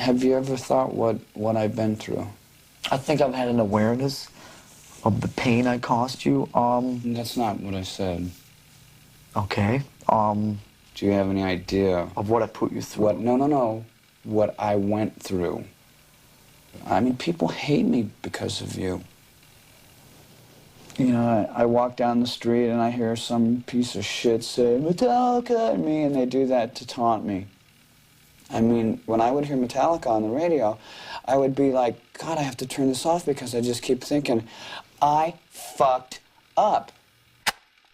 Have you ever thought what I've been through? I think I've had an awareness of the pain I caused you. That's not what I said. Okay. Do you have any idea? Of what I put you through? What? No, no, no. What I went through. I mean, people hate me because of you. You know, I walk down the street and I hear some piece of shit say, Metallica at me, and they do that to taunt me. I mean, when I would hear Metallica on the radio, I would be like, God, I have to turn this off because I just keep thinking, I fucked up.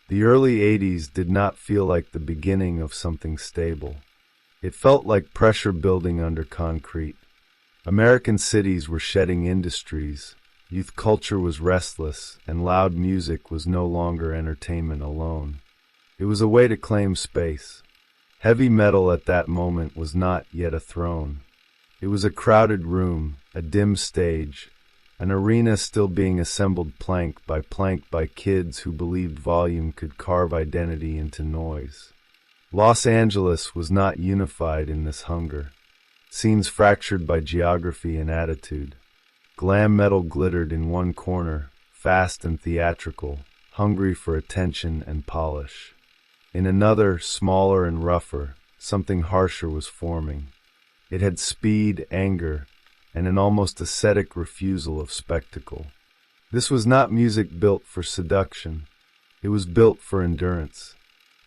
The early 80s did not feel like the beginning of something stable. It felt like pressure building under concrete. American cities were shedding industries, youth culture was restless, and loud music was no longer entertainment alone. It was a way to claim space. Heavy metal at that moment was not yet a throne. It was a crowded room, a dim stage, an arena still being assembled plank by kids who believed volume could carve identity into noise. Los Angeles was not unified in this hunger. Scenes fractured by geography and attitude. Glam metal glittered in one corner, fast and theatrical, hungry for attention and polish. In another, smaller and rougher, something harsher was forming. It had speed, anger, and an almost ascetic refusal of spectacle. This was not music built for seduction. It was built for endurance.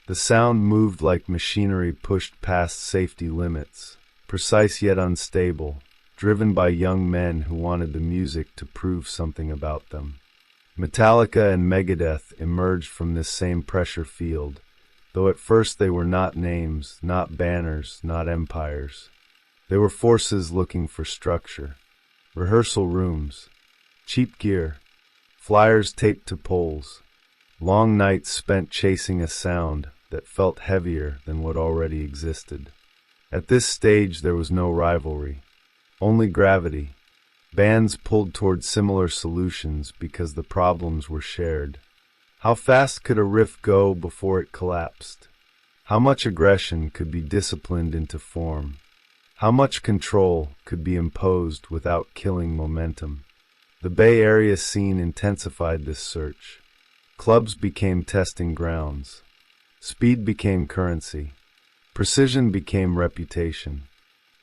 The sound moved like machinery pushed past safety limits, precise yet unstable, driven by young men who wanted the music to prove something about them. Metallica and Megadeth emerged from this same pressure field, though at first they were not names, not banners, not empires. They were forces looking for structure. Rehearsal rooms, cheap gear, flyers taped to poles, long nights spent chasing a sound that felt heavier than what already existed. At this stage there was no rivalry, only gravity. Bands pulled toward similar solutions because the problems were shared. How fast could a riff go before it collapsed? How much aggression could be disciplined into form? How much control could be imposed without killing momentum? The Bay Area scene intensified this search. Clubs became testing grounds. Speed became currency. Precision became reputation.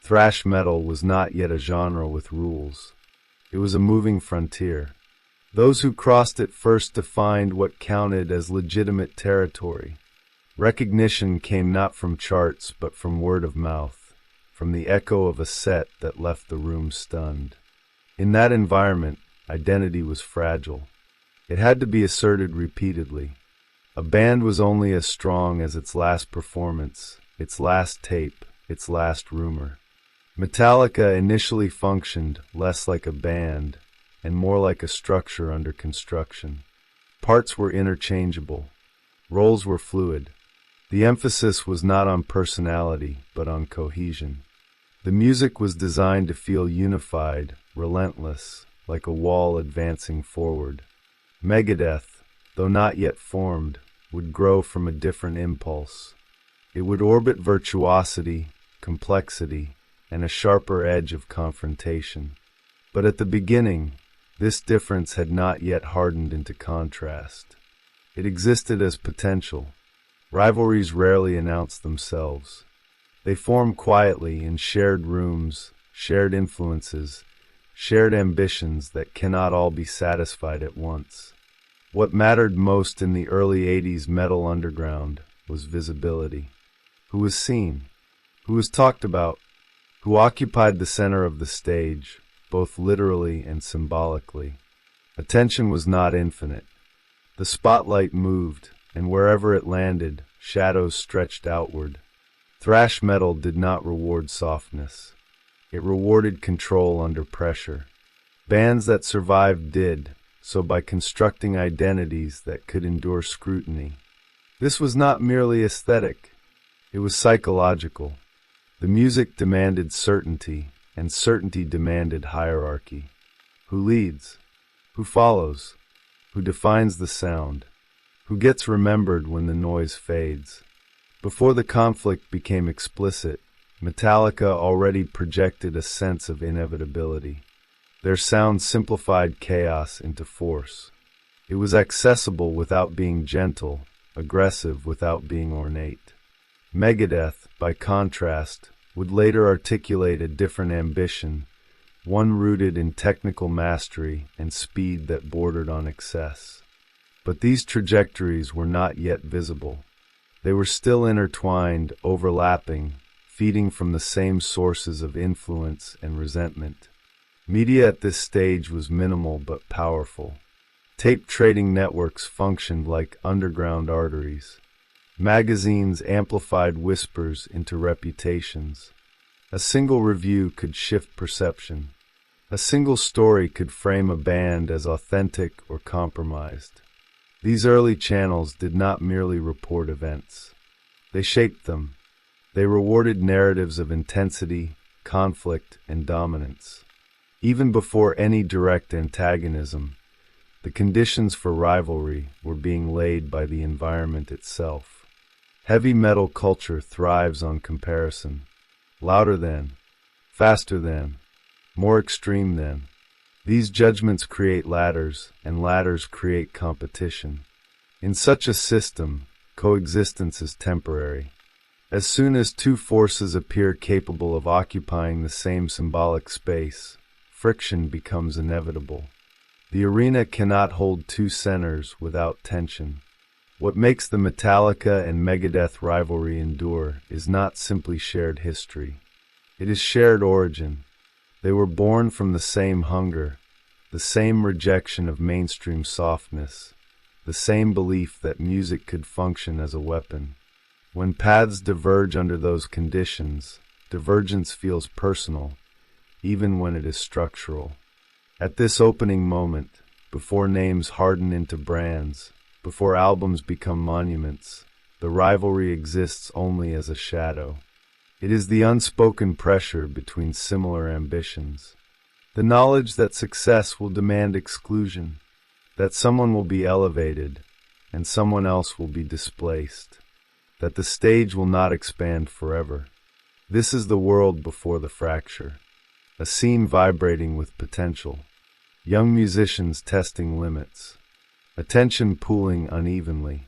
Thrash metal was not yet a genre with rules. It was a moving frontier. Those who crossed it first defined what counted as legitimate territory. Recognition came not from charts but from word of mouth, from the echo of a set that left the room stunned. In that environment, identity was fragile. It had to be asserted repeatedly. A band was only as strong as its last performance, its last tape, its last rumor. Metallica initially functioned less like a band and more like a structure under construction. Parts were interchangeable. Roles were fluid. The emphasis was not on personality, but on cohesion. The music was designed to feel unified, relentless, like a wall advancing forward. Megadeth, though not yet formed, would grow from a different impulse. It would orbit virtuosity, complexity, and a sharper edge of confrontation. But at the beginning, this difference had not yet hardened into contrast. It existed as potential. Rivalries rarely announced themselves. They formed quietly in shared rooms, shared influences, shared ambitions that cannot all be satisfied at once. What mattered most in the early 80s metal underground was visibility. Who was seen? Who was talked about? Who occupied the center of the stage, both literally and symbolically? Attention was not infinite. The spotlight moved, and wherever it landed, shadows stretched outward. Thrash metal did not reward softness. It rewarded control under pressure. Bands that survived did, so by constructing identities that could endure scrutiny. This was not merely aesthetic. It was psychological. The music demanded certainty, and certainty demanded hierarchy. Who leads? Who follows? Who defines the sound? Who gets remembered when the noise fades? Before the conflict became explicit, Metallica already projected a sense of inevitability. Their sound simplified chaos into force. It was accessible without being gentle, aggressive without being ornate. Megadeth, by contrast, would later articulate a different ambition, one rooted in technical mastery and speed that bordered on excess. But these trajectories were not yet visible. They were still intertwined, overlapping, feeding from the same sources of influence and resentment. Media at this stage was minimal but powerful. Tape trading networks functioned like underground arteries. Magazines amplified whispers into reputations. A single review could shift perception. A single story could frame a band as authentic or compromised. These early channels did not merely report events. They shaped them. They rewarded narratives of intensity, conflict, and dominance. Even before any direct antagonism, the conditions for rivalry were being laid by the environment itself. Heavy metal culture thrives on comparison. Louder than, faster than, more extreme than. These judgments create ladders, and ladders create competition. In such a system, coexistence is temporary. As soon as two forces appear capable of occupying the same symbolic space, friction becomes inevitable. The arena cannot hold two centers without tension. What makes the Metallica and Megadeth rivalry endure is not simply shared history. It is shared origin. They were born from the same hunger, the same rejection of mainstream softness, the same belief that music could function as a weapon. When paths diverge under those conditions, divergence feels personal, even when it is structural. At this opening moment, before names harden into brands, before albums become monuments, the rivalry exists only as a shadow. It is the unspoken pressure between similar ambitions. The knowledge that success will demand exclusion, that someone will be elevated and someone else will be displaced, that the stage will not expand forever. This is the world before the fracture, a scene vibrating with potential, young musicians testing limits, attention pooling unevenly,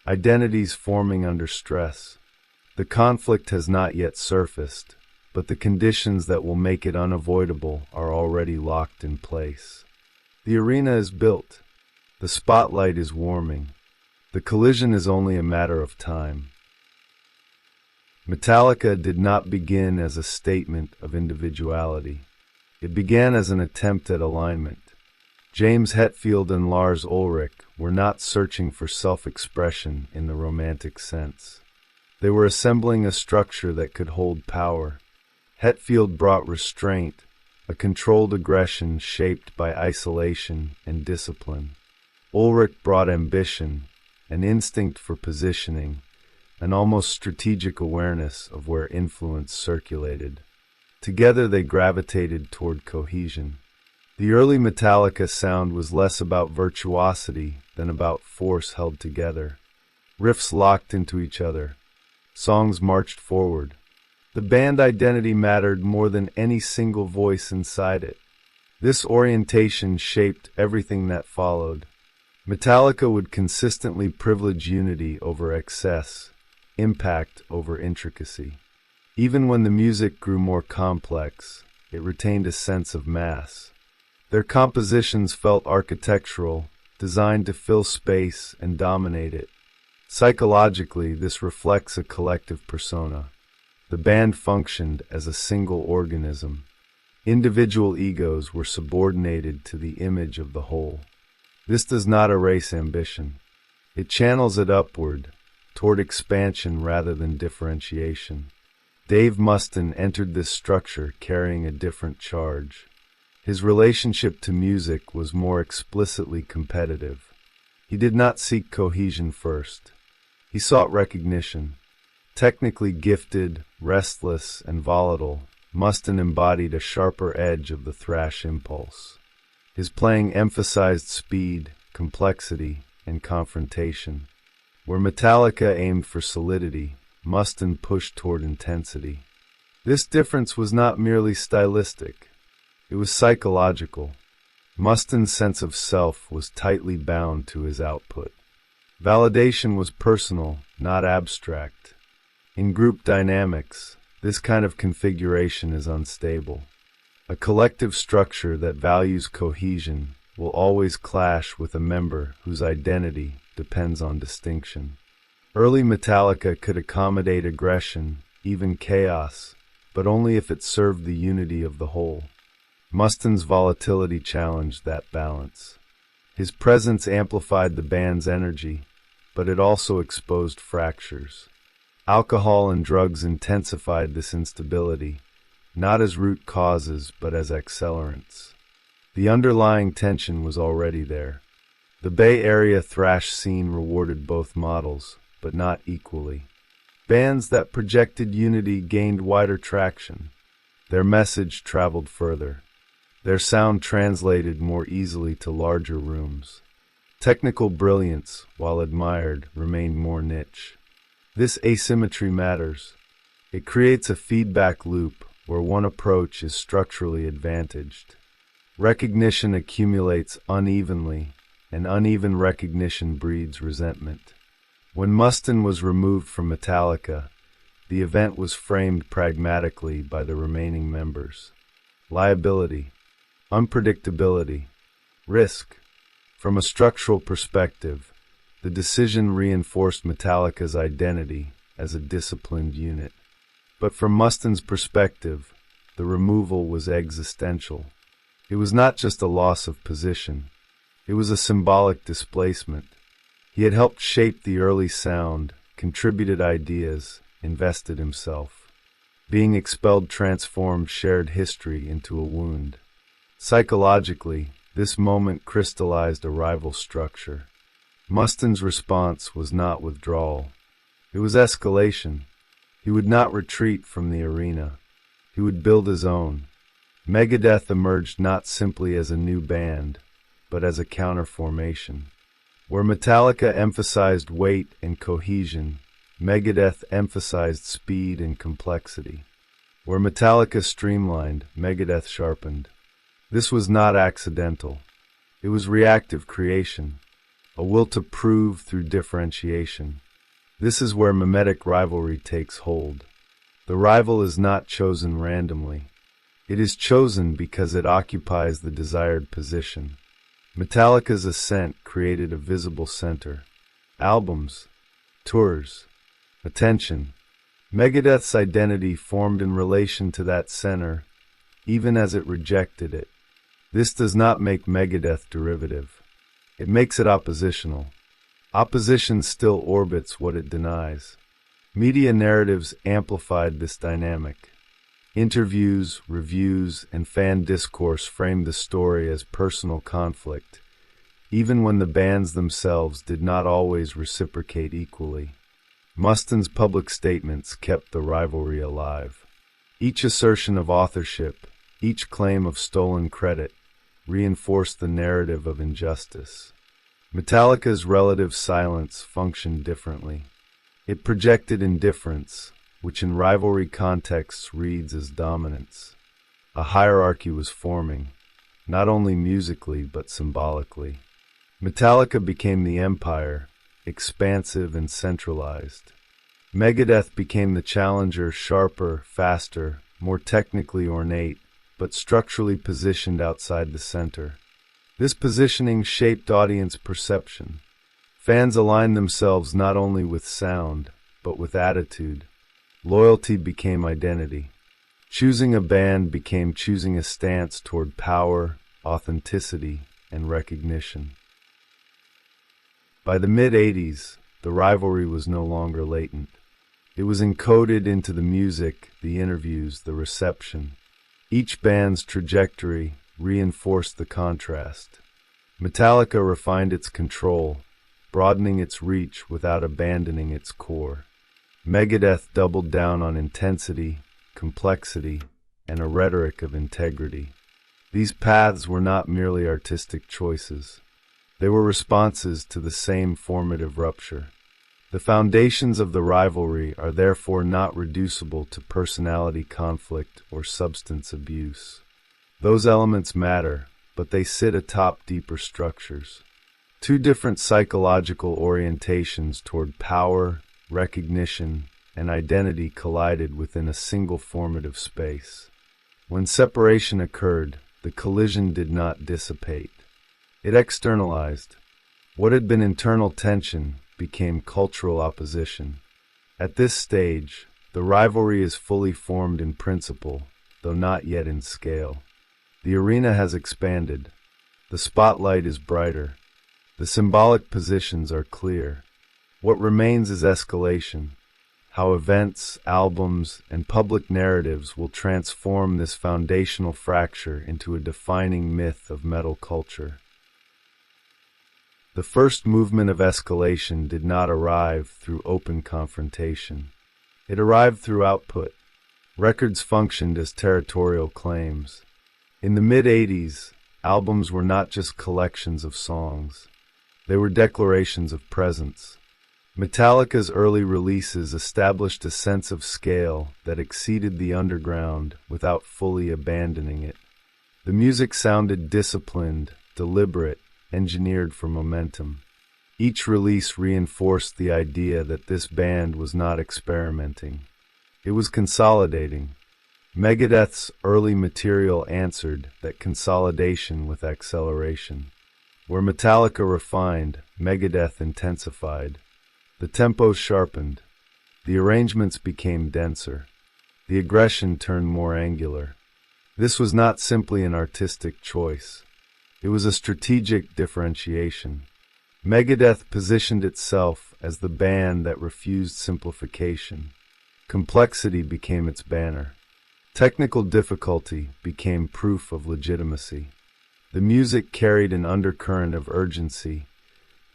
identities forming under stress. The conflict has not yet surfaced, but the conditions that will make it unavoidable are already locked in place. The arena is built. The spotlight is warming. The collision is only a matter of time. Metallica did not begin as a statement of individuality. It began as an attempt at alignment. James Hetfield and Lars Ulrich were not searching for self-expression in the romantic sense. They were assembling a structure that could hold power. Hetfield brought restraint, a controlled aggression shaped by isolation and discipline. Ulrich brought ambition, an instinct for positioning, an almost strategic awareness of where influence circulated. Together they gravitated toward cohesion. The early Metallica sound was less about virtuosity than about force held together. Riffs locked into each other. Songs marched forward. The band identity mattered more than any single voice inside it. This orientation shaped everything that followed. Metallica would consistently privilege unity over excess, impact over intricacy. Even when the music grew more complex, it retained a sense of mass. Their compositions felt architectural, designed to fill space and dominate it. Psychologically, this reflects a collective persona. The band functioned as a single organism. Individual egos were subordinated to the image of the whole. This does not erase ambition. It channels it upward, toward expansion rather than differentiation. Dave Mustaine entered this structure carrying a different charge. His relationship to music was more explicitly competitive. He did not seek cohesion first. He sought recognition. Technically gifted, restless, and volatile, Mustaine embodied a sharper edge of the thrash impulse. His playing emphasized speed, complexity, and confrontation. Where Metallica aimed for solidity, Mustaine pushed toward intensity. This difference was not merely stylistic. It was psychological. Mustin's sense of self was tightly bound to his output. Validation was personal, not abstract. In group dynamics, this kind of configuration is unstable. A collective structure that values cohesion will always clash with a member whose identity depends on distinction. Early Metallica could accommodate aggression, even chaos, but only if it served the unity of the whole. Mustin's volatility challenged that balance. His presence amplified the band's energy, but it also exposed fractures. Alcohol and drugs intensified this instability, not as root causes but as accelerants. The underlying tension was already there. The Bay Area thrash scene rewarded both models, but not equally. Bands that projected unity gained wider traction. Their message traveled further. Their sound translated more easily to larger rooms. Technical brilliance, while admired, remained more niche. This asymmetry matters. It creates a feedback loop where one approach is structurally advantaged. Recognition accumulates unevenly, and uneven recognition breeds resentment. When Mustin was removed from Metallica, the event was framed pragmatically by the remaining members. Liability, unpredictability, risk. From a structural perspective, the decision reinforced Metallica's identity as a disciplined unit. But from Mustin's perspective, the removal was existential. It was not just a loss of position. It was a symbolic displacement. He had helped shape the early sound, contributed ideas, invested himself. Being expelled transformed shared history into a wound. Psychologically, this moment crystallized a rival structure. Mustin's response was not withdrawal. It was escalation. He would not retreat from the arena. He would build his own. Megadeth emerged not simply as a new band, but as a counterformation. Where Metallica emphasized weight and cohesion, Megadeth emphasized speed and complexity. Where Metallica streamlined, Megadeth sharpened. This was not accidental. It was reactive creation, a will to prove through differentiation. This is where mimetic rivalry takes hold. The rival is not chosen randomly. It is chosen because it occupies the desired position. Metallica's ascent created a visible center. Albums, tours, attention. Megadeth's identity formed in relation to that center, even as it rejected it. This does not make Megadeth derivative. It makes it oppositional. Opposition still orbits what it denies. Media narratives amplified this dynamic. Interviews, reviews, and fan discourse framed the story as personal conflict, even when the bands themselves did not always reciprocate equally. Mustin's public statements kept the rivalry alive. Each assertion of authorship, each claim of stolen credit, reinforced the narrative of injustice. Metallica's relative silence functioned differently. It projected indifference, which in rivalry contexts reads as dominance. A hierarchy was forming, not only musically but symbolically. Metallica became the empire, expansive and centralized. Megadeth became the challenger, sharper, faster, more technically ornate, but structurally positioned outside the center. This positioning shaped audience perception. Fans aligned themselves not only with sound, but with attitude. Loyalty became identity. Choosing a band became choosing a stance toward power, authenticity, and recognition. By the mid-'80s, the rivalry was no longer latent. It was encoded into the music, the interviews, the reception. Each band's trajectory reinforced the contrast. Metallica refined its control, broadening its reach without abandoning its core. Megadeth doubled down on intensity, complexity, and a rhetoric of integrity. These paths were not merely artistic choices. They were responses to the same formative rupture. The foundations of the rivalry are therefore not reducible to personality conflict or substance abuse. Those elements matter, but they sit atop deeper structures. Two different psychological orientations toward power, recognition, and identity collided within a single formative space. When separation occurred, the collision did not dissipate. It externalized. What had been internal tension became cultural opposition. At this stage, the rivalry is fully formed in principle, though not yet in scale. The arena has expanded. The spotlight is brighter. The symbolic positions are clear. What remains is escalation, how events, albums, and public narratives will transform this foundational fracture into a defining myth of metal culture. The first movement of escalation did not arrive through open confrontation. It arrived through output. Records functioned as territorial claims. In the mid-'80s, albums were not just collections of songs. They were declarations of presence. Metallica's early releases established a sense of scale that exceeded the underground without fully abandoning it. The music sounded disciplined, deliberate, engineered for momentum. Each release reinforced the idea that this band was not experimenting. It was consolidating. Megadeth's early material answered that consolidation with acceleration. Where Metallica refined, Megadeth intensified. The tempo sharpened. The arrangements became denser. The aggression turned more angular. This was not simply an artistic choice. It was a strategic differentiation. Megadeth positioned itself as the band that refused simplification. Complexity became its banner. Technical difficulty became proof of legitimacy. The music carried an undercurrent of urgency,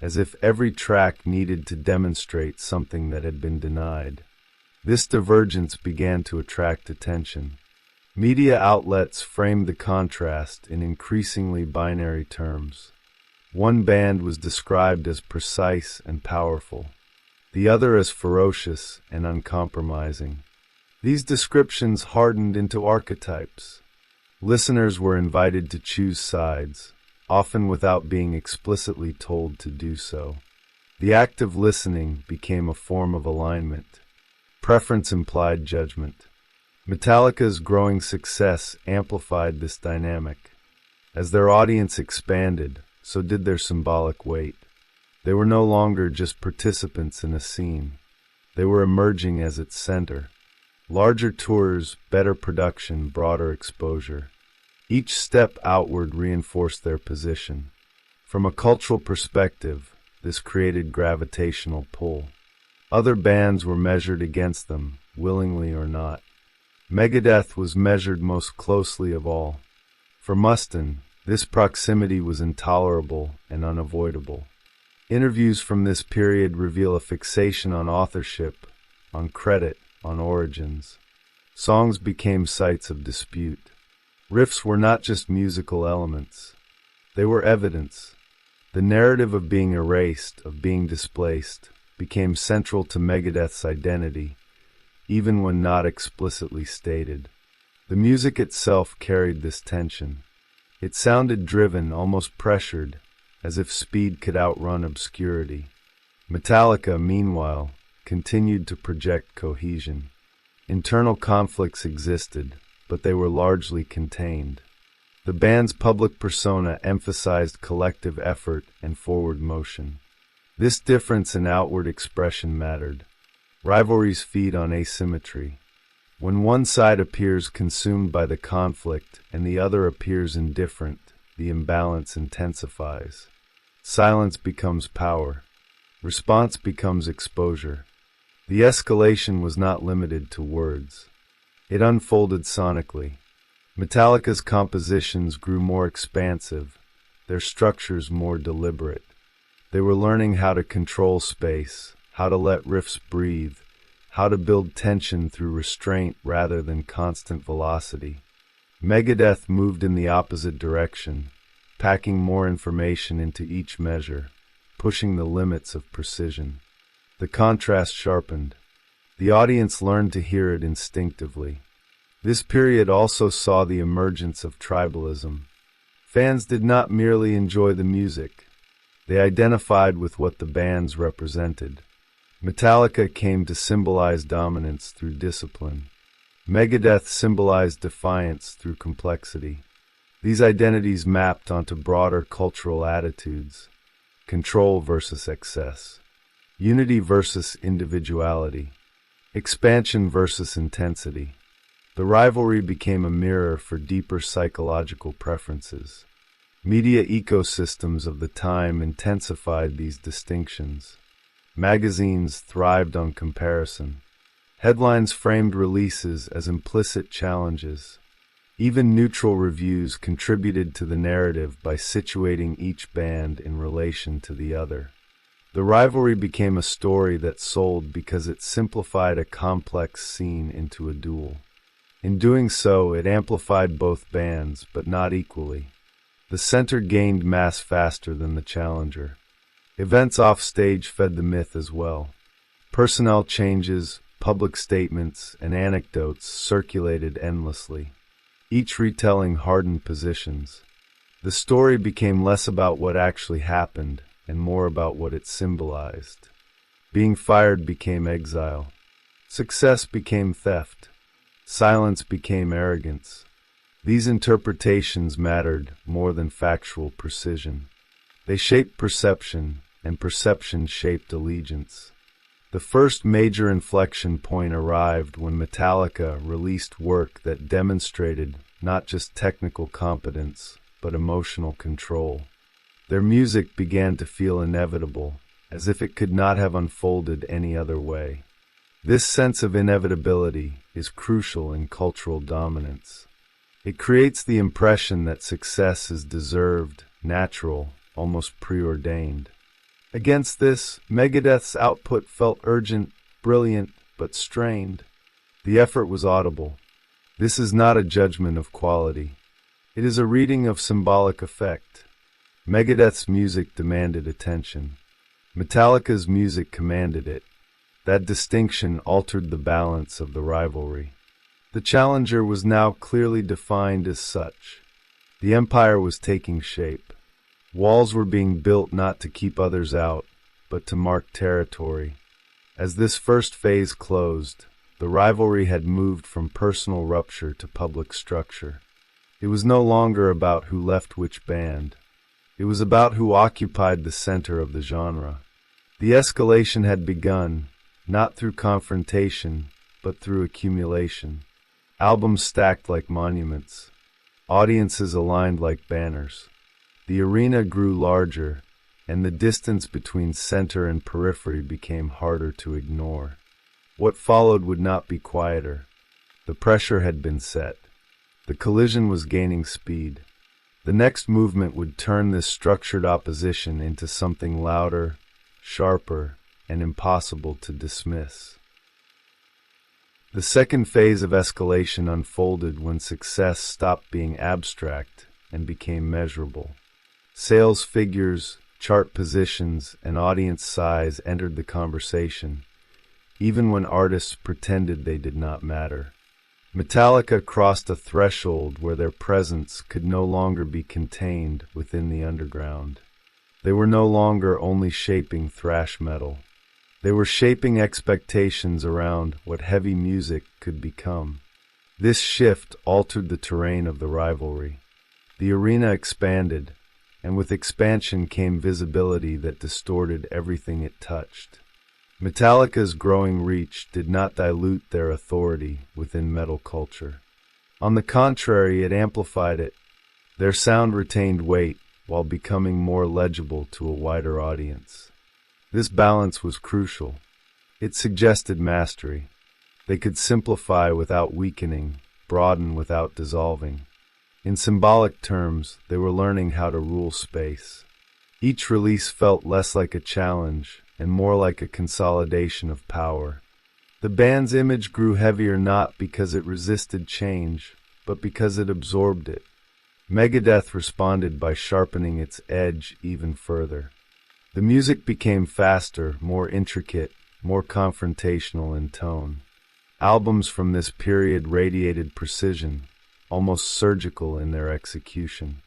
as if every track needed to demonstrate something that had been denied. This divergence began to attract attention. Media outlets framed the contrast in increasingly binary terms. One band was described as precise and powerful, the other as ferocious and uncompromising. These descriptions hardened into archetypes. Listeners were invited to choose sides, often without being explicitly told to do so. The act of listening became a form of alignment. Preference implied judgment. Metallica's growing success amplified this dynamic. As their audience expanded, so did their symbolic weight. They were no longer just participants in a scene. They were emerging as its center. Larger tours, better production, broader exposure. Each step outward reinforced their position. From a cultural perspective, this created gravitational pull. Other bands were measured against them, willingly or not. Megadeth was measured most closely of all. For Mustaine, this proximity was intolerable and unavoidable. Interviews from this period reveal a fixation on authorship, on credit, on origins. Songs became sites of dispute. Riffs were not just musical elements. They were evidence. The narrative of being erased, of being displaced, became central to Megadeth's identity, even when not explicitly stated. The music itself carried this tension. It sounded driven, almost pressured, as if speed could outrun obscurity. Metallica, meanwhile, continued to project cohesion. Internal conflicts existed, but they were largely contained. The band's public persona emphasized collective effort and forward motion. This difference in outward expression mattered. Rivalries feed on asymmetry. When one side appears consumed by the conflict and the other appears indifferent, the imbalance intensifies. Silence becomes power. Response becomes exposure. The escalation was not limited to words. It unfolded sonically. Metallica's compositions grew more expansive, their structures more deliberate. They were learning how to control space, how to let riffs breathe, how to build tension through restraint rather than constant velocity. Megadeth moved in the opposite direction, packing more information into each measure, pushing the limits of precision. The contrast sharpened. The audience learned to hear it instinctively. This period also saw the emergence of tribalism. Fans did not merely enjoy the music. They identified with what the bands represented. Metallica came to symbolize dominance through discipline. Megadeth symbolized defiance through complexity. These identities mapped onto broader cultural attitudes: control versus excess, unity versus individuality, expansion versus intensity. The rivalry became a mirror for deeper psychological preferences. Media ecosystems of the time intensified these distinctions. Magazines thrived on comparison. Headlines framed releases as implicit challenges. Even neutral reviews contributed to the narrative by situating each band in relation to the other. The rivalry became a story that sold because it simplified a complex scene into a duel. In doing so, it amplified both bands, but not equally. The center gained mass faster than the challenger. Events offstage fed the myth as well. Personnel changes, public statements, and anecdotes circulated endlessly. Each retelling hardened positions. The story became less about what actually happened and more about what it symbolized. Being fired became exile. Success became theft. Silence became arrogance. These interpretations mattered more than factual precision. They shaped perception, and perception shaped allegiance. The first major inflection point arrived when Metallica released work that demonstrated not just technical competence, but emotional control. Their music began to feel inevitable, as if it could not have unfolded any other way. This sense of inevitability is crucial in cultural dominance. It creates the impression that success is deserved, natural, almost preordained. Against this, Megadeth's output felt urgent, brilliant, but strained. The effort was audible. This is not a judgment of quality. It is a reading of symbolic effect. Megadeth's music demanded attention. Metallica's music commanded it. That distinction altered the balance of the rivalry. The challenger was now clearly defined as such. The empire was taking shape. Walls were being built not to keep others out, but to mark territory. As this first phase closed, the rivalry had moved from personal rupture to public structure. It was no longer about who left which band. It was about who occupied the center of the genre. The escalation had begun, not through confrontation, but through accumulation. Albums stacked like monuments. Audiences aligned like banners. The arena grew larger, and the distance between center and periphery became harder to ignore. What followed would not be quieter. The pressure had been set. The collision was gaining speed. The next movement would turn this structured opposition into something louder, sharper, and impossible to dismiss. The second phase of escalation unfolded when success stopped being abstract and became measurable. Sales figures, chart positions, and audience size entered the conversation, even when artists pretended they did not matter. Metallica crossed a threshold where their presence could no longer be contained within the underground. They were no longer only shaping thrash metal. They were shaping expectations around what heavy music could become. This shift altered the terrain of the rivalry. The arena expanded, and with expansion came visibility that distorted everything it touched. Metallica's growing reach did not dilute their authority within metal culture. On the contrary, it amplified it. Their sound retained weight while becoming more legible to a wider audience. This balance was crucial. It suggested mastery. They could simplify without weakening, broaden without dissolving. In symbolic terms, they were learning how to rule space. Each release felt less like a challenge and more like a consolidation of power. The band's image grew heavier not because it resisted change, but because it absorbed it. Megadeth responded by sharpening its edge even further. The music became faster, more intricate, more confrontational in tone. Albums from this period radiated precision, almost surgical in their execution.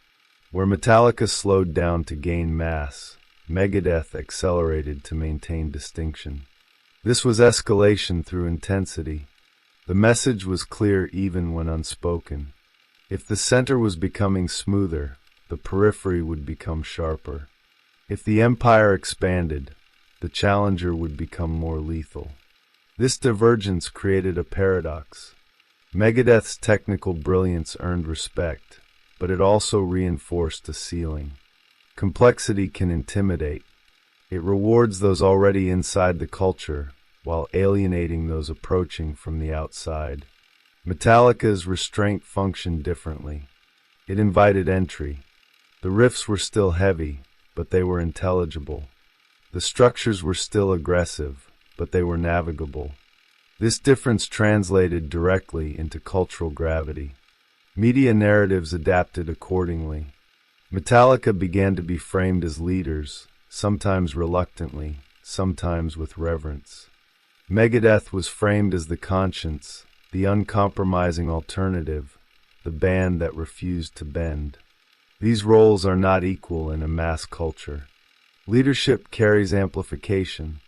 Where Metallica slowed down to gain mass, Megadeth accelerated to maintain distinction. This was escalation through intensity. The message was clear even when unspoken. If the center was becoming smoother, the periphery would become sharper. If the empire expanded, the challenger would become more lethal. This divergence created a paradox. Megadeth's technical brilliance earned respect, but it also reinforced a ceiling. Complexity can intimidate. It rewards those already inside the culture, while alienating those approaching from the outside. Metallica's restraint functioned differently. It invited entry. The riffs were still heavy, but they were intelligible. The structures were still aggressive, but they were navigable. This difference translated directly into cultural gravity. Media narratives adapted accordingly. Metallica began to be framed as leaders, sometimes reluctantly, sometimes with reverence. Megadeth was framed as the conscience, the uncompromising alternative, the band that refused to bend. These roles are not equal in a mass culture. Leadership carries amplification.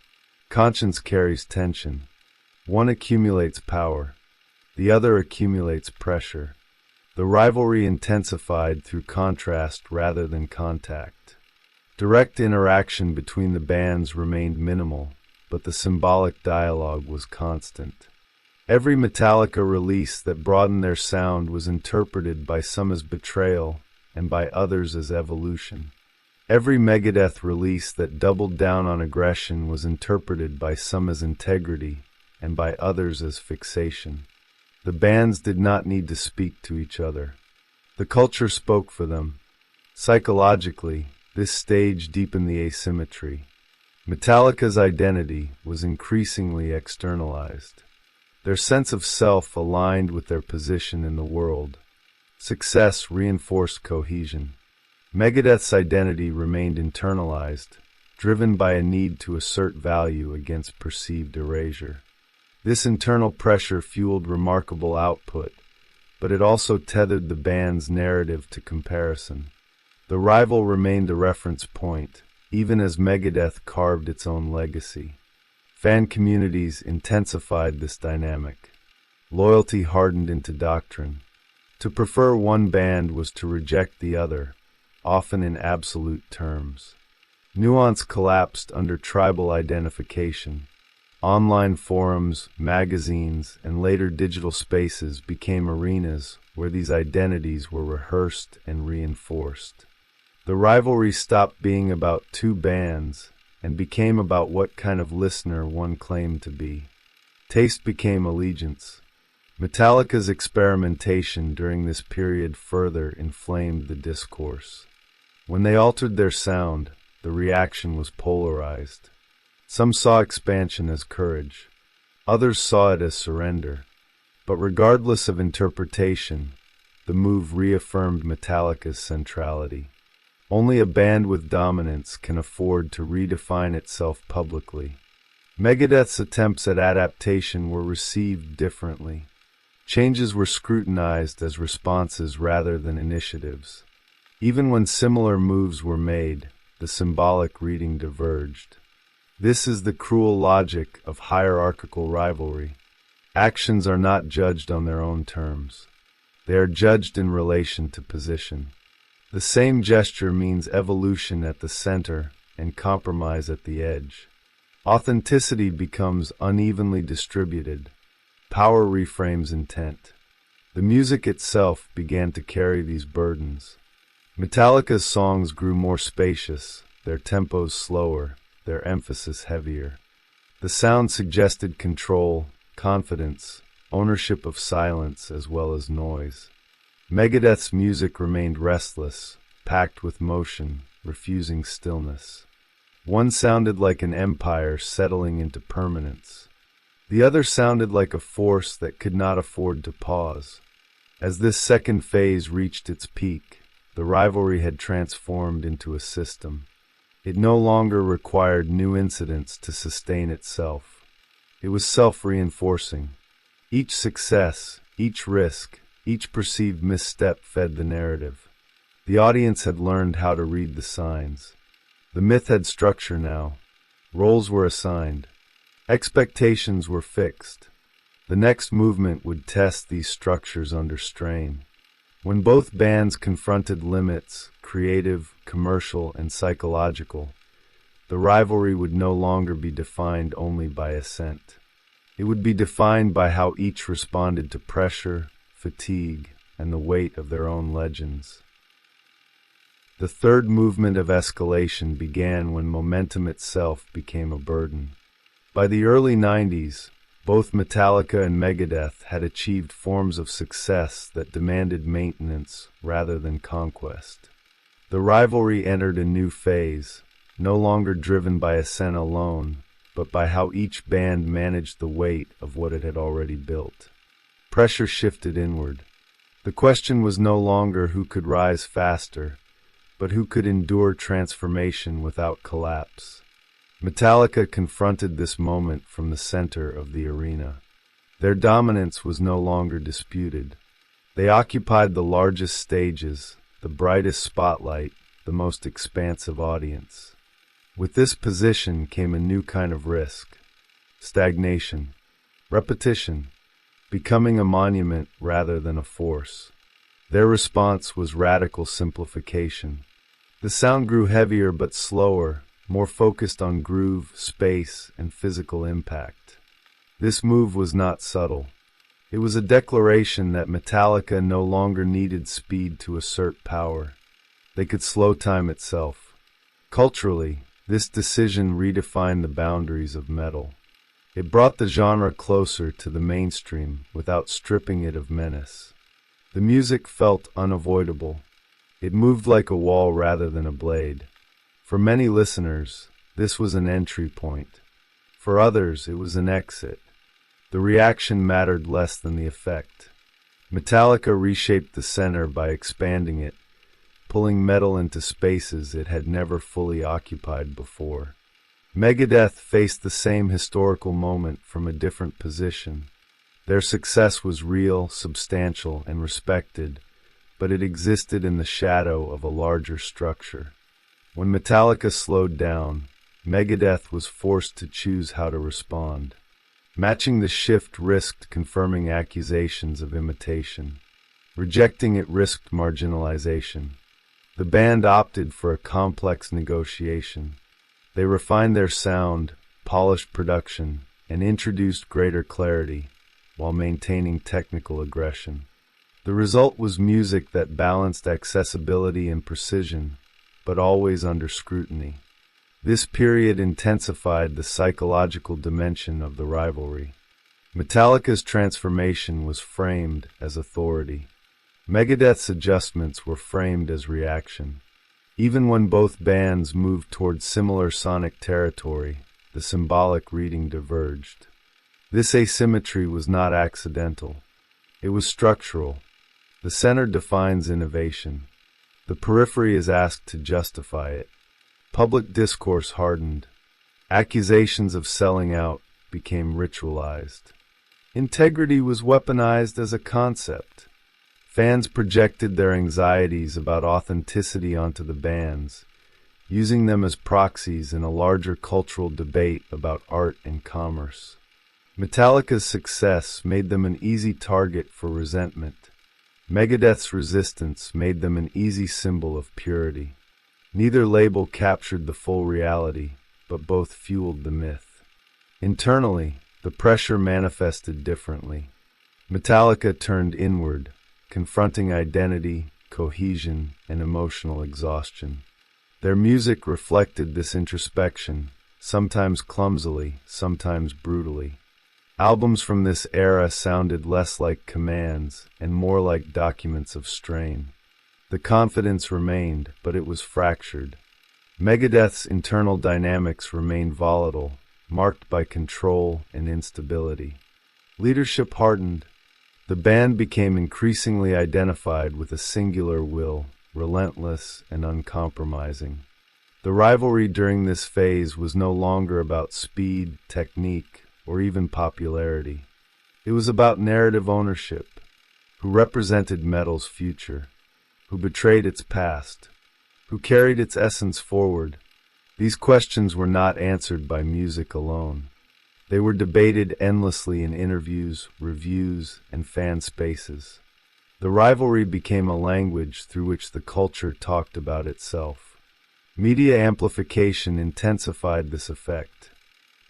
Conscience carries tension. One accumulates power. The other accumulates pressure. The rivalry intensified through contrast rather than contact. Direct interaction between the bands remained minimal, but the symbolic dialogue was constant. Every Metallica release that broadened their sound was interpreted by some as betrayal and by others as evolution. Every Megadeth release that doubled down on aggression was interpreted by some as integrity and by others as fixation. The bands did not need to speak to each other. The culture spoke for them. Psychologically, this stage deepened the asymmetry. Metallica's identity was increasingly externalized. Their sense of self aligned with their position in the world. Success reinforced cohesion. Megadeth's identity remained internalized, driven by a need to assert value against perceived erasure. This internal pressure fueled remarkable output, but it also tethered the band's narrative to comparison. The rival remained a reference point, even as Megadeth carved its own legacy. Fan communities intensified this dynamic. Loyalty hardened into doctrine. To prefer one band was to reject the other, often in absolute terms. Nuance collapsed under tribal identification. Online forums, magazines, and later digital spaces became arenas where these identities were rehearsed and reinforced. The rivalry stopped being about two bands and became about what kind of listener one claimed to be. Taste became allegiance. Metallica's experimentation during this period further inflamed the discourse. When they altered their sound, the reaction was polarized. Some saw expansion as courage. Others saw it as surrender. But regardless of interpretation, the move reaffirmed Metallica's centrality. Only a band with dominance can afford to redefine itself publicly. Megadeth's attempts at adaptation were received differently. Changes were scrutinized as responses rather than initiatives. Even when similar moves were made, the symbolic reading diverged. This is the cruel logic of hierarchical rivalry. Actions are not judged on their own terms. They are judged in relation to position. The same gesture means evolution at the center and compromise at the edge. Authenticity becomes unevenly distributed. Power reframes intent. The music itself began to carry these burdens. Metallica's songs grew more spacious, their tempos slower, their emphasis heavier. The sound suggested control, confidence, ownership of silence as well as noise. Megadeth's music remained restless, packed with motion, refusing stillness. One sounded like an empire settling into permanence. The other sounded like a force that could not afford to pause. As this second phase reached its peak, the rivalry had transformed into a system. It no longer required new incidents to sustain itself. It was self-reinforcing. Each success, each risk, each perceived misstep fed the narrative. The audience had learned how to read the signs. The myth had structure now. Roles were assigned. Expectations were fixed. The next movement would test these structures under strain. When both bands confronted limits, creative, commercial, and psychological, the rivalry would no longer be defined only by assent. It would be defined by how each responded to pressure, fatigue, and the weight of their own legends. The third movement of escalation began when momentum itself became a burden. By the early 90s, both Metallica and Megadeth had achieved forms of success that demanded maintenance rather than conquest. The rivalry entered a new phase, no longer driven by ascent alone, but by how each band managed the weight of what it had already built. Pressure shifted inward. The question was no longer who could rise faster, but who could endure transformation without collapse. Metallica confronted this moment from the center of the arena. Their dominance was no longer disputed. They occupied the largest stages, the brightest spotlight, the most expansive audience. With this position came a new kind of risk: stagnation, repetition, becoming a monument rather than a force. Their response was radical simplification. The sound grew heavier but slower, more focused on groove, space, and physical impact. This move was not subtle. It was a declaration that Metallica no longer needed speed to assert power. They could slow time itself. Culturally, this decision redefined the boundaries of metal. It brought the genre closer to the mainstream without stripping it of menace. The music felt unavoidable. It moved like a wall rather than a blade. For many listeners, this was an entry point. For others, it was an exit. The reaction mattered less than the effect. Metallica reshaped the center by expanding it, pulling metal into spaces it had never fully occupied before. Megadeth faced the same historical moment from a different position. Their success was real, substantial, and respected, but it existed in the shadow of a larger structure. When Metallica slowed down, Megadeth was forced to choose how to respond. Matching the shift risked confirming accusations of imitation. Rejecting it risked marginalization. The band opted for a complex negotiation. They refined their sound, polished production, and introduced greater clarity, while maintaining technical aggression. The result was music that balanced accessibility and precision, but always under scrutiny. This period intensified the psychological dimension of the rivalry. Metallica's transformation was framed as authority. Megadeth's adjustments were framed as reaction. Even when both bands moved toward similar sonic territory, the symbolic reading diverged. This asymmetry was not accidental. It was structural. The center defines innovation. The periphery is asked to justify it. Public discourse hardened. Accusations of selling out became ritualized. Integrity was weaponized as a concept. Fans projected their anxieties about authenticity onto the bands, using them as proxies in a larger cultural debate about art and commerce. Metallica's success made them an easy target for resentment. Megadeth's resistance made them an easy symbol of purity. Neither label captured the full reality, but both fueled the myth. Internally, the pressure manifested differently. Metallica turned inward, confronting identity, cohesion, and emotional exhaustion. Their music reflected this introspection, sometimes clumsily, sometimes brutally. Albums from this era sounded less like commands and more like documents of strain. The confidence remained, but it was fractured. Megadeth's internal dynamics remained volatile, marked by control and instability. Leadership hardened. The band became increasingly identified with a singular will, relentless and uncompromising. The rivalry during this phase was no longer about speed, technique, or even popularity. It was about narrative ownership, who represented metal's future, who betrayed its past, who carried its essence forward. These questions were not answered by music alone. They were debated endlessly in interviews, reviews, and fan spaces. The rivalry became a language through which the culture talked about itself. Media amplification intensified this effect.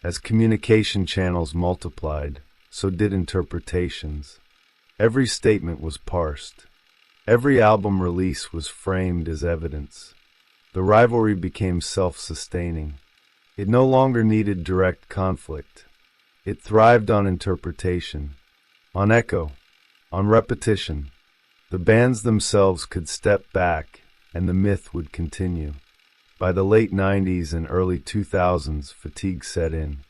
As communication channels multiplied, so did interpretations. Every statement was parsed. Every album release was framed as evidence. The rivalry became self-sustaining. It no longer needed direct conflict. It thrived on interpretation, on echo, on repetition. The bands themselves could step back, and the myth would continue. By the late 90s and early 2000s, fatigue set in.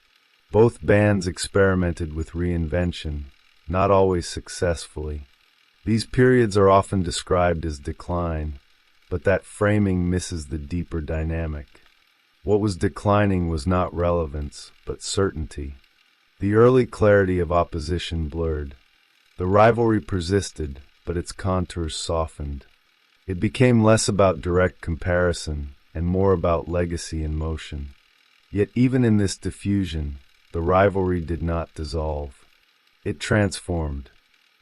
Both bands experimented with reinvention, not always successfully. These periods are often described as decline, but that framing misses the deeper dynamic. What was declining was not relevance, but certainty. The early clarity of opposition blurred. The rivalry persisted, but its contours softened. It became less about direct comparison and more about legacy and motion. Yet even in this diffusion, the rivalry did not dissolve. It transformed.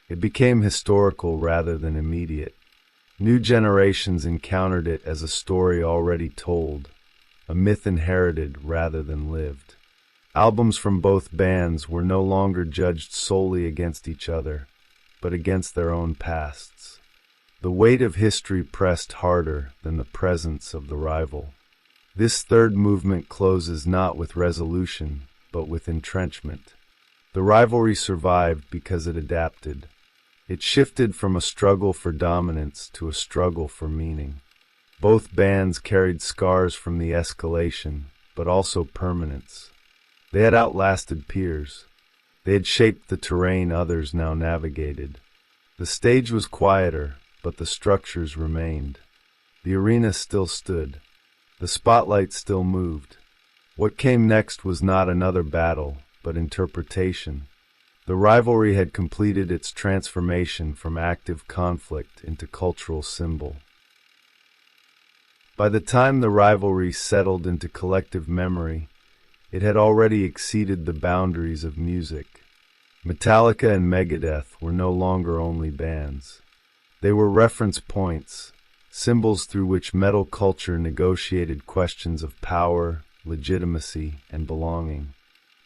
It became historical rather than immediate. New generations encountered it as a story already told, a myth inherited rather than lived. Albums from both bands were no longer judged solely against each other, but against their own pasts. The weight of history pressed harder than the presence of the rival. This third movement closes not with resolution, but with entrenchment. The rivalry survived because it adapted. It shifted from a struggle for dominance to a struggle for meaning. Both bands carried scars from the escalation, but also permanence. They had outlasted peers. They had shaped the terrain others now navigated. The stage was quieter, but the structures remained. The arena still stood. The spotlight still moved. What came next was not another battle, but interpretation. The rivalry had completed its transformation from active conflict into cultural symbol. By the time the rivalry settled into collective memory, it had already exceeded the boundaries of music. Metallica and Megadeth were no longer only bands. They were reference points, symbols through which metal culture negotiated questions of power, legitimacy, and belonging.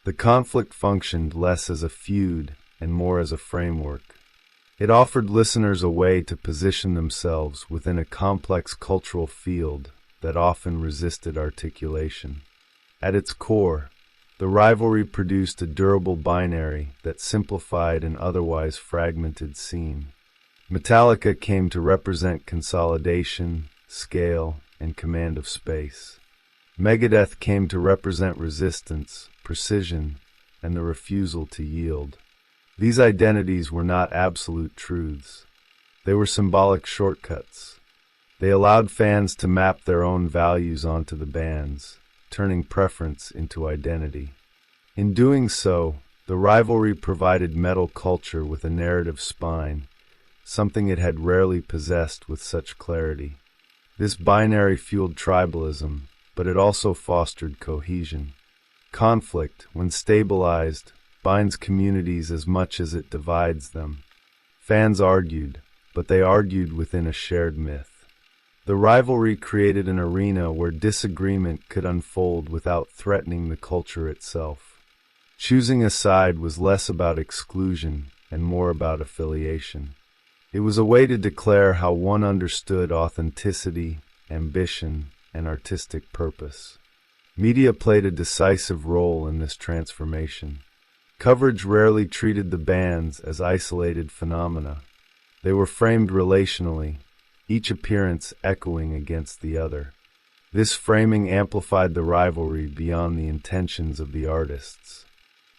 The conflict functioned less as a feud and more as a framework. It offered listeners a way to position themselves within a complex cultural field that often resisted articulation. At its core, the rivalry produced a durable binary that simplified an otherwise fragmented scene. Metallica came to represent consolidation, scale, and command of space. Megadeth came to represent resistance, precision, and the refusal to yield. These identities were not absolute truths. They were symbolic shortcuts. They allowed fans to map their own values onto the bands, turning preference into identity. In doing so, the rivalry provided metal culture with a narrative spine, something it had rarely possessed with such clarity. This binary fueled tribalism, but it also fostered cohesion. Conflict, when stabilized, binds communities as much as it divides them. Fans argued, but they argued within a shared myth. The rivalry created an arena where disagreement could unfold without threatening the culture itself. Choosing a side was less about exclusion and more about affiliation. It was a way to declare how one understood authenticity, ambition, and artistic purpose. Media played a decisive role in this transformation. Coverage rarely treated the bands as isolated phenomena. They were framed relationally, each appearance echoing against the other. This framing amplified the rivalry beyond the intentions of the artists.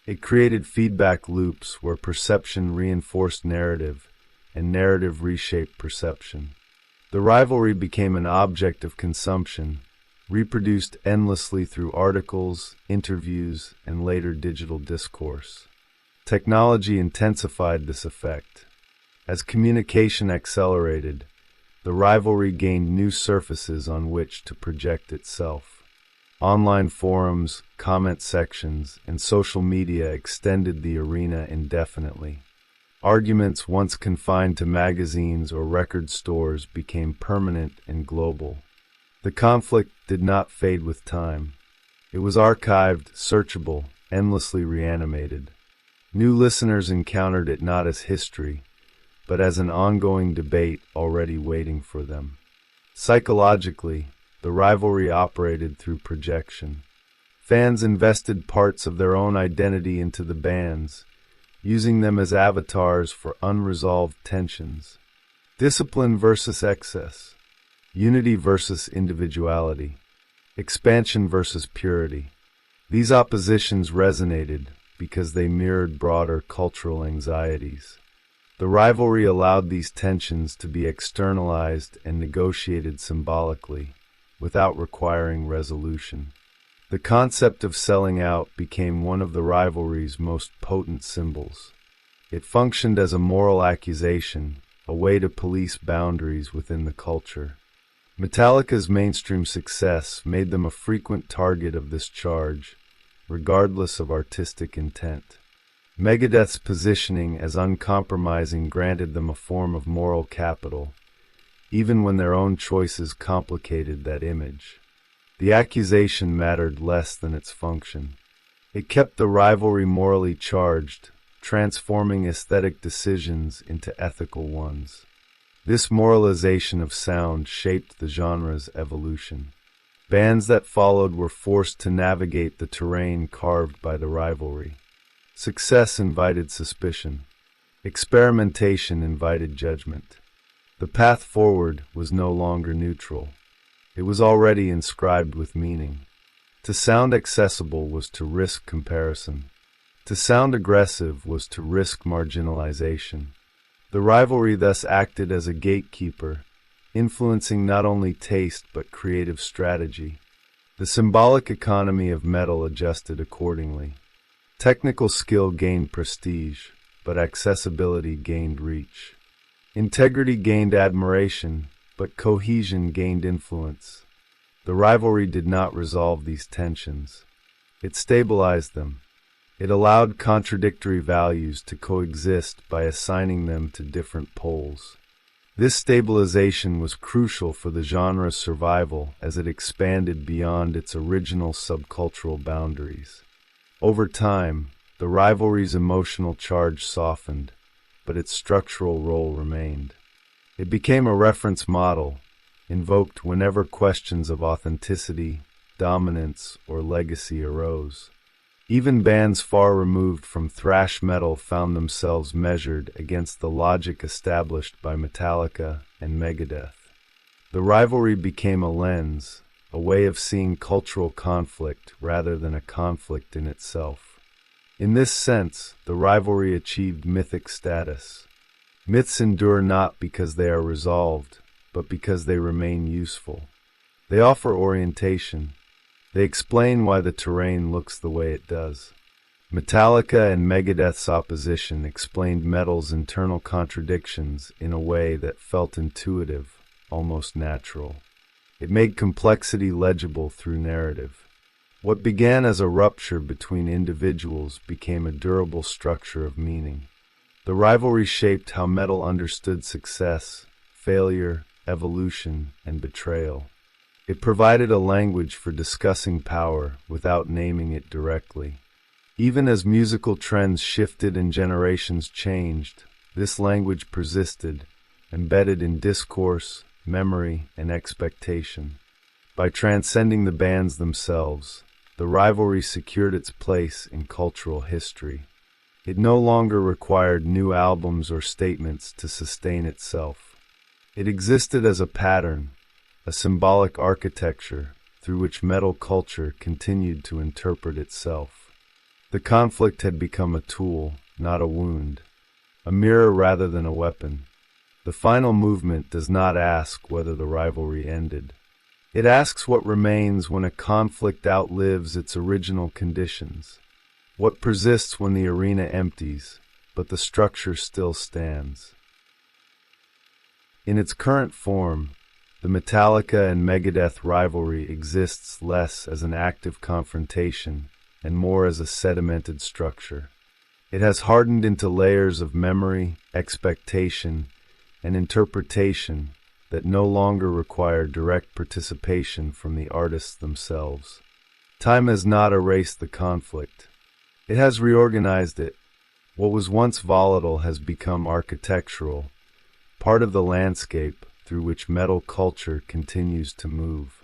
It created feedback loops where perception reinforced narrative and narrative reshaped perception. The rivalry became an object of consumption, reproduced endlessly through articles, interviews, and later digital discourse. Technology intensified this effect. As communication accelerated, the rivalry gained new surfaces on which to project itself. Online forums, comment sections, and social media extended the arena indefinitely. Arguments once confined to magazines or record stores became permanent and global. The conflict did not fade with time. It was archived, searchable, endlessly reanimated. New listeners encountered it not as history, but as an ongoing debate already waiting for them. Psychologically, the rivalry operated through projection. Fans invested parts of their own identity into the bands, using them as avatars for unresolved tensions. Discipline versus excess. Unity versus individuality. Expansion versus purity. These oppositions resonated because they mirrored broader cultural anxieties. The rivalry allowed these tensions to be externalized and negotiated symbolically, without requiring resolution. The concept of selling out became one of the rivalry's most potent symbols. It functioned as a moral accusation, a way to police boundaries within the culture. Metallica's mainstream success made them a frequent target of this charge, regardless of artistic intent. Megadeth's positioning as uncompromising granted them a form of moral capital, even when their own choices complicated that image. The accusation mattered less than its function. It kept the rivalry morally charged, transforming aesthetic decisions into ethical ones. This moralization of sound shaped the genre's evolution. Bands that followed were forced to navigate the terrain carved by the rivalry. Success invited suspicion. Experimentation invited judgment. The path forward was no longer neutral. It was already inscribed with meaning. To sound accessible was to risk comparison. To sound aggressive was to risk marginalization. The rivalry thus acted as a gatekeeper, influencing not only taste but creative strategy. The symbolic economy of metal adjusted accordingly. Technical skill gained prestige, but accessibility gained reach. Integrity gained admiration, but cohesion gained influence. The rivalry did not resolve these tensions. It stabilized them. It allowed contradictory values to coexist by assigning them to different poles. This stabilization was crucial for the genre's survival as it expanded beyond its original subcultural boundaries. Over time, the rivalry's emotional charge softened, but its structural role remained. It became a reference model, invoked whenever questions of authenticity, dominance, or legacy arose. Even bands far removed from thrash metal found themselves measured against the logic established by Metallica and Megadeth. The rivalry became a lens, a way of seeing cultural conflict rather than a conflict in itself. In this sense, the rivalry achieved mythic status. Myths endure not because they are resolved, but because they remain useful. They offer orientation. They explain why the terrain looks the way it does. Metallica and Megadeth's opposition explained metal's internal contradictions in a way that felt intuitive, almost natural. It made complexity legible through narrative. What began as a rupture between individuals became a durable structure of meaning. The rivalry shaped how metal understood success, failure, evolution, and betrayal. It provided a language for discussing power without naming it directly. Even as musical trends shifted and generations changed, this language persisted, embedded in discourse, memory, and expectation. By transcending the bands themselves, the rivalry secured its place in cultural history. It no longer required new albums or statements to sustain itself. It existed as a pattern, a symbolic architecture through which metal culture continued to interpret itself. The conflict had become a tool, not a wound, a mirror rather than a weapon. The final movement does not ask whether the rivalry ended. It asks what remains when a conflict outlives its original conditions. What persists when the arena empties, but the structure still stands. In its current form, the Metallica and Megadeth rivalry exists less as an active confrontation and more as a sedimented structure. It has hardened into layers of memory, expectation, and interpretation that no longer require direct participation from the artists themselves. Time has not erased the conflict. It has reorganized it. What was once volatile has become architectural, part of the landscape through which metal culture continues to move.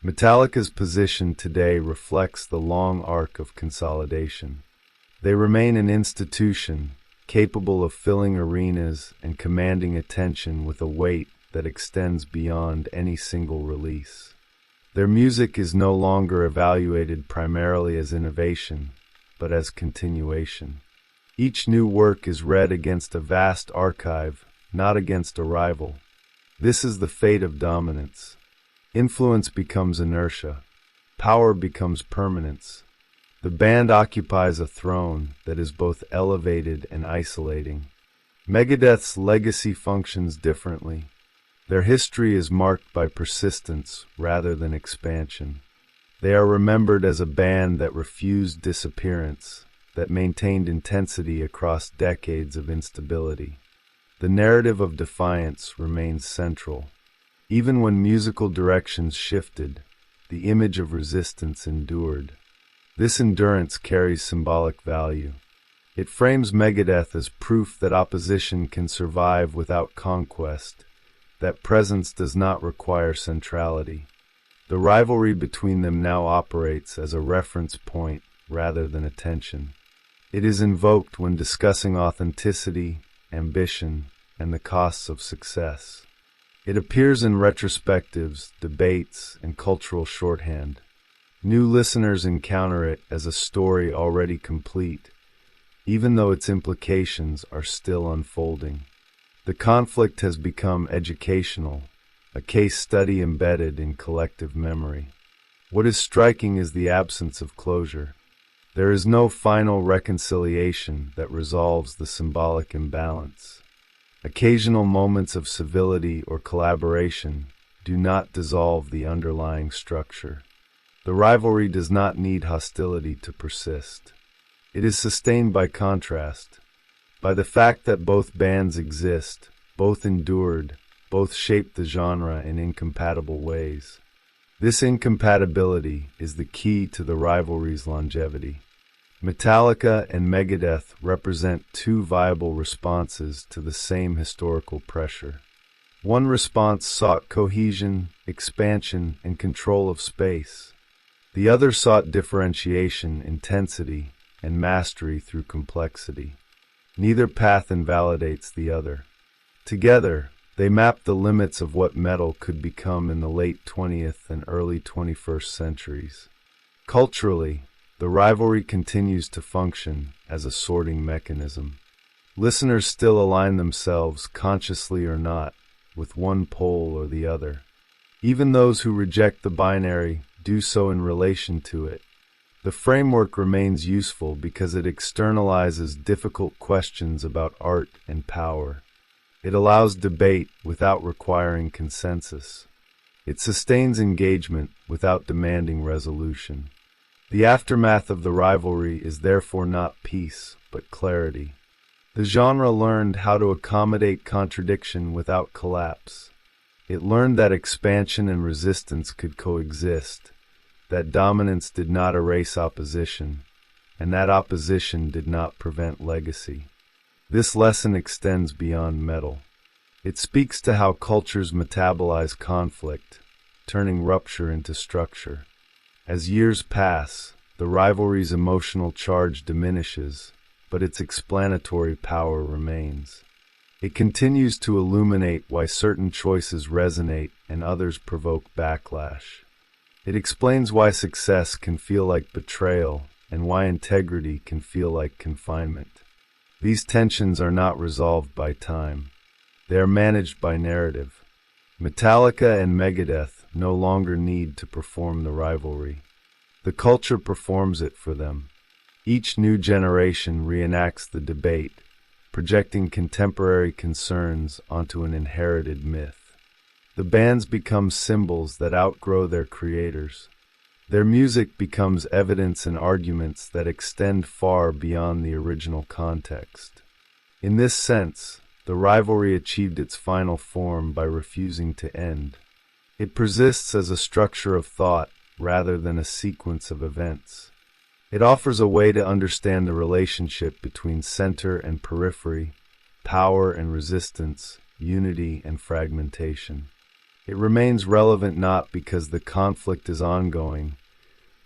Metallica's position today reflects the long arc of consolidation. They remain an institution capable of filling arenas and commanding attention with a weight that extends beyond any single release. Their music is no longer evaluated primarily as innovation, but as continuation. Each new work is read against a vast archive, not against a rival. This is the fate of dominance. Influence becomes inertia. Power becomes permanence. The band occupies a throne that is both elevated and isolating. Megadeth's legacy functions differently. Their history is marked by persistence rather than expansion. They are remembered as a band that refused disappearance, that maintained intensity across decades of instability. The narrative of defiance remains central. Even when musical directions shifted, the image of resistance endured. This endurance carries symbolic value. It frames Megadeth as proof that opposition can survive without conquest, that presence does not require centrality. The rivalry between them now operates as a reference point rather than a tension. It is invoked when discussing authenticity, ambition, and the costs of success. It appears in retrospectives, debates, and cultural shorthand. New listeners encounter it as a story already complete, even though its implications are still unfolding. The conflict has become educational, a case study embedded in collective memory. What is striking is the absence of closure. There is no final reconciliation that resolves the symbolic imbalance. Occasional moments of civility or collaboration do not dissolve the underlying structure. The rivalry does not need hostility to persist. It is sustained by contrast, by the fact that both bands exist, both endured, both shaped the genre in incompatible ways. This incompatibility is the key to the rivalry's longevity. Metallica and Megadeth represent two viable responses to the same historical pressure. One response sought cohesion, expansion, and control of space. The other sought differentiation, intensity, and mastery through complexity. Neither path invalidates the other. Together, they map the limits of what metal could become in the late 20th and early 21st centuries. Culturally, the rivalry continues to function as a sorting mechanism. Listeners still align themselves, consciously or not, with one pole or the other. Even those who reject the binary do so in relation to it. The framework remains useful because it externalizes difficult questions about art and power. It allows debate without requiring consensus. It sustains engagement without demanding resolution. The aftermath of the rivalry is therefore not peace, but clarity. The genre learned how to accommodate contradiction without collapse. It learned that expansion and resistance could coexist, that dominance did not erase opposition, and that opposition did not prevent legacy. This lesson extends beyond metal. It speaks to how cultures metabolize conflict, turning rupture into structure. As years pass, the rivalry's emotional charge diminishes, but its explanatory power remains. It continues to illuminate why certain choices resonate and others provoke backlash. It explains why success can feel like betrayal and why integrity can feel like confinement. These tensions are not resolved by time. They are managed by narrative. Metallica and Megadeth no longer need to perform the rivalry. The culture performs it for them. Each new generation reenacts the debate, projecting contemporary concerns onto an inherited myth. The bands become symbols that outgrow their creators. Their music becomes evidence and arguments that extend far beyond the original context. In this sense, the rivalry achieved its final form by refusing to end. It persists as a structure of thought rather than a sequence of events. It offers a way to understand the relationship between center and periphery, power and resistance, unity and fragmentation. It remains relevant not because the conflict is ongoing,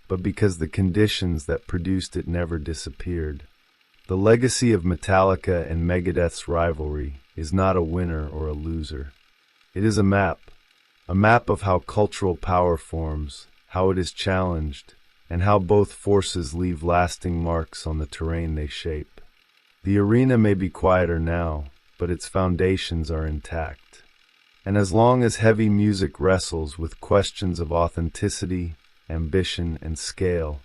but because the conditions that produced it never disappeared. The legacy of Metallica and Megadeth's rivalry is not a winner or a loser. It is a map of how cultural power forms, how it is challenged, and how both forces leave lasting marks on the terrain they shape. The arena may be quieter now, but its foundations are intact. And as long as heavy music wrestles with questions of authenticity, ambition, and scale,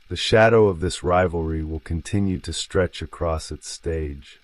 the shadow of this rivalry will continue to stretch across its stage.